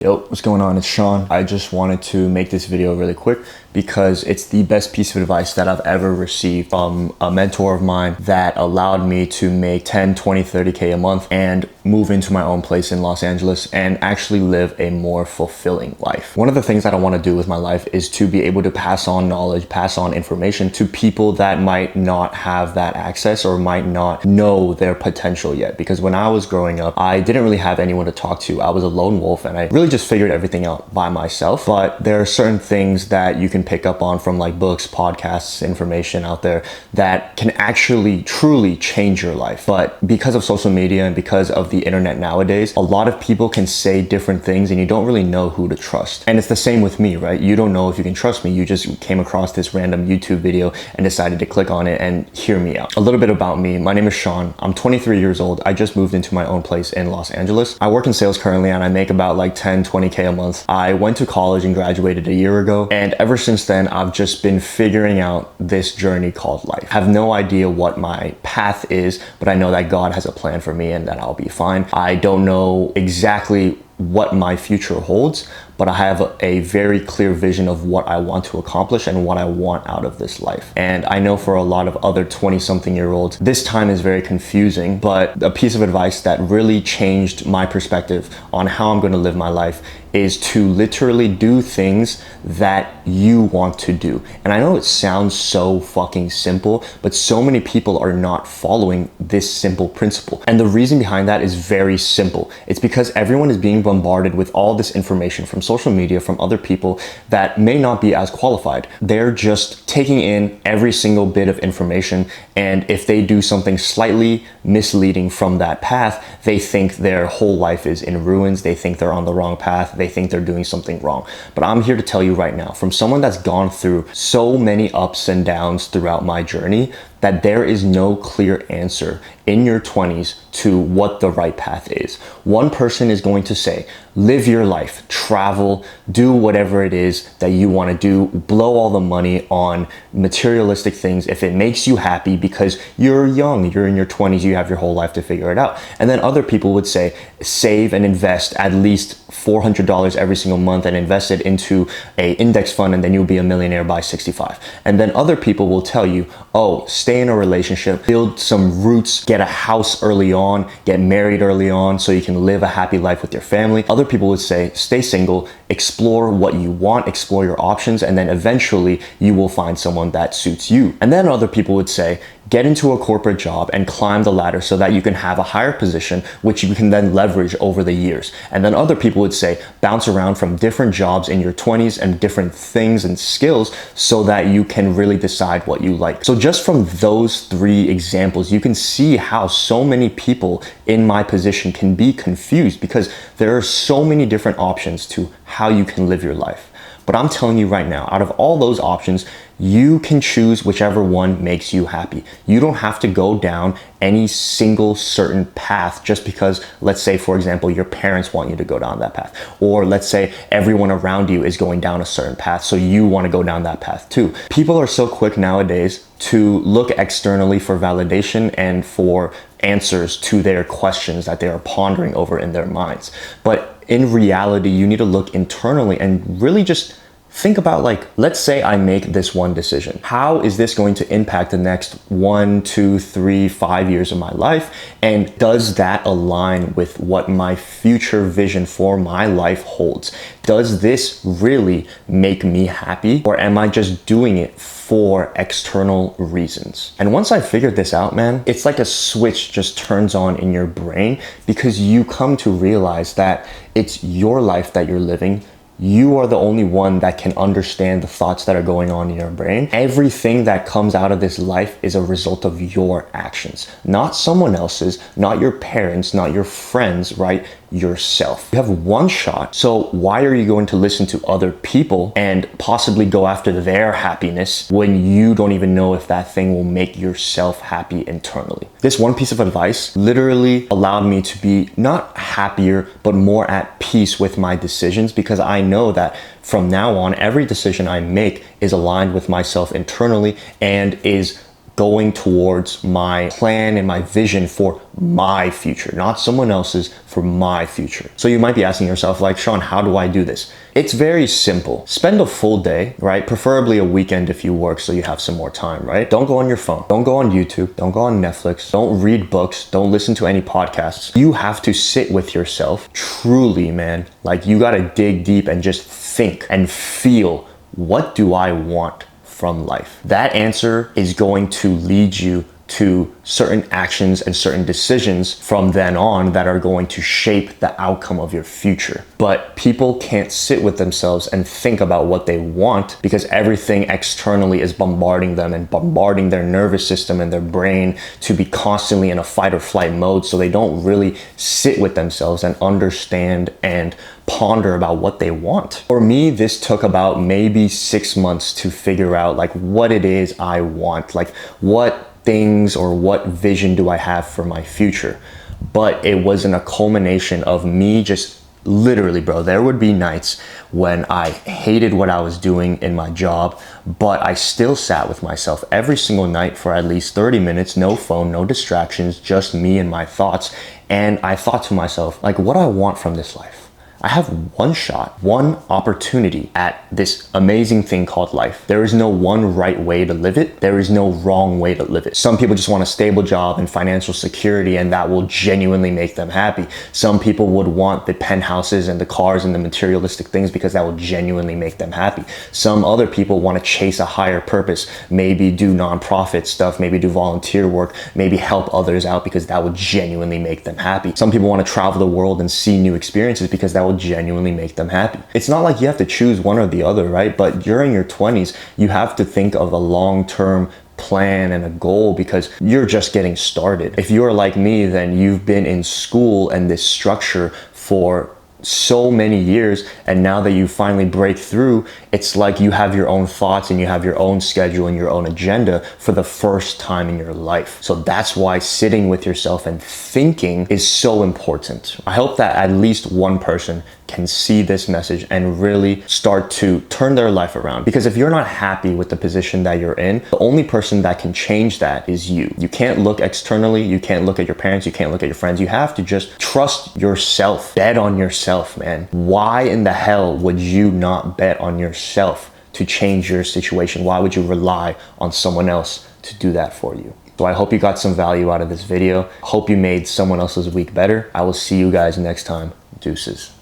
Yo, what's going on? It's Sean. I just wanted to make this video really quick because it's the best piece of advice that I've ever received from a mentor of mine that allowed me to make 10, 20, 30K a month and move into my own place in Los Angeles and actually live a more fulfilling life. One of the things that I want to do with my life is to be able to pass on knowledge, pass on information to people that might not have that access or might not know their potential yet. Because when I was growing up, I didn't really have anyone to talk to. I was a lone wolf and I really just figured everything out by myself. But there are certain things that you can pick up on from like books, podcasts, information out there that can actually truly change your life. But because of social media and because of the internet nowadays, a lot of people can say different things and you don't really know who to trust. And it's the same with me, right? You don't know if you can trust me. You just came across this random YouTube video and decided to click on it and hear me out. A little bit about me. My name is Sean. I'm 23 years old. I just moved into my own place in Los Angeles. I work in sales currently and I make about like 10, 20K a month. I went to college and graduated a year ago. And ever since then, I've just been figuring out this journey called life. I have no idea what my path is, but I know that God has a plan for me and that I'll be fine. I don't know exactly what my future holds, but I have a very clear vision of what I want to accomplish and what I want out of this life. And I know for a lot of other 20-something-year-olds, this time is very confusing, but a piece of advice that really changed my perspective on how I'm going to live my life is to literally do things that you want to do. And I know it sounds so fucking simple, but so many people are not following this simple principle. And the reason behind that is very simple. It's because everyone is being bombarded with all this information from social media, from other people that may not be as qualified. They're just taking in every single bit of information, and if they do something slightly misleading from that path, they think their whole life is in ruins. They think they're on the wrong path. They think they're doing something wrong. But I'm here to tell you right now, from someone that's gone through so many ups and downs throughout my journey, that there is no clear answer in your 20s to what the right path is. One person is going to say, live your life, travel, do whatever it is that you want to do, blow all the money on materialistic things if it makes you happy because you're young, you're in your 20s, you have your whole life to figure it out. And then other people would say, save and invest at least $400 every single month and invest it into an index fund and then you'll be a millionaire by 65. And then other people will tell you, oh, stay in a relationship, build some roots, get a house early on, get married early on so you can live a happy life with your family. Other people would say, stay single, explore what you want, explore your options, and then eventually you will find someone that suits you. And then other people would say, get into a corporate job and climb the ladder so that you can have a higher position, which you can then leverage over the years. And then other people would say, bounce around from different jobs in your 20s and different things and skills so that you can really decide what you like. So just from those three examples, you can see how so many people in my position can be confused because there are so many different options to how you can live your life. But I'm telling you right now, out of all those options, you can choose whichever one makes you happy. You don't have to go down any single certain path just because, let's say, for example, your parents want you to go down that path. Or let's say everyone around you is going down a certain path, so you want to go down that path too. People are so quick nowadays to look externally for validation and for answers to their questions that they are pondering over in their minds. But in reality, you need to look internally and really just think about, like, let's say I make this one decision. How is this going to impact the next 1, 2, 3, 5 years of my life? And does that align with what my future vision for my life holds? Does this really make me happy? Or am I just doing it for external reasons? And once I figured this out, man, it's like a switch just turns on in your brain because you come to realize that it's your life that you're living. You are the only one that can understand the thoughts that are going on in your brain. Everything that comes out of this life is a result of your actions, not someone else's, not your parents, not your friends, right? Yourself. You have one shot, so why are you going to listen to other people and possibly go after their happiness when you don't even know if that thing will make yourself happy internally? This one piece of advice literally allowed me to be not happier, but more at peace with my decisions because I know that from now on, every decision I make is aligned with myself internally and is going towards my plan and my vision for my future, not someone else's, for my future. So you might be asking yourself, like, Sean, how do I do this? It's very simple. Spend a full day, right? Preferably a weekend if you work so you have some more time, right? Don't go on your phone. Don't go on YouTube. Don't go on Netflix. Don't read books. Don't listen to any podcasts. You have to sit with yourself truly, man. Like, you got to dig deep and just think and feel, what do I want from life? That answer is going to lead you to certain actions and certain decisions from then on that are going to shape the outcome of your future. But people can't sit with themselves and think about what they want because everything externally is bombarding them and bombarding their nervous system and their brain to be constantly in a fight or flight mode. So they don't really sit with themselves and understand and ponder about what they want. For me, this took about maybe 6 months to figure out like what it is I want, like what things or what vision do I have for my future. But it wasn't a culmination of me just literally, bro, there would be nights when I hated what I was doing in my job, but I still sat with myself every single night for at least 30 minutes, no phone, no distractions, just me and my thoughts. And I thought to myself, like, what do I want from this life? I have one shot, one opportunity at this amazing thing called life. There is no one right way to live it. There is no wrong way to live it. Some people just want a stable job and financial security, and that will genuinely make them happy. Some people would want the penthouses and the cars and the materialistic things because that will genuinely make them happy. Some other people want to chase a higher purpose, maybe do nonprofit stuff, maybe do volunteer work, maybe help others out because that would genuinely make them happy. Some people want to travel the world and see new experiences because that will genuinely make them happy. It's not like you have to choose one or the other, right? But during your 20s, you have to think of a long-term plan and a goal because you're just getting started. If you're like me, then you've been in school and this structure for so many years, and now that you finally break through, it's like you have your own thoughts and you have your own schedule and your own agenda for the first time in your life. So that's why sitting with yourself and thinking is so important. I hope that at least one person can see this message and really start to turn their life around. Because if you're not happy with the position that you're in, the only person that can change that is you. You can't look externally, you can't look at your parents, you can't look at your friends. You have to just trust yourself, bet on yourself, man. Why in the hell would you not bet on yourself to change your situation? Why would you rely on someone else to do that for you? So I hope you got some value out of this video. Hope you made someone else's week better. I will see you guys next time. Deuces.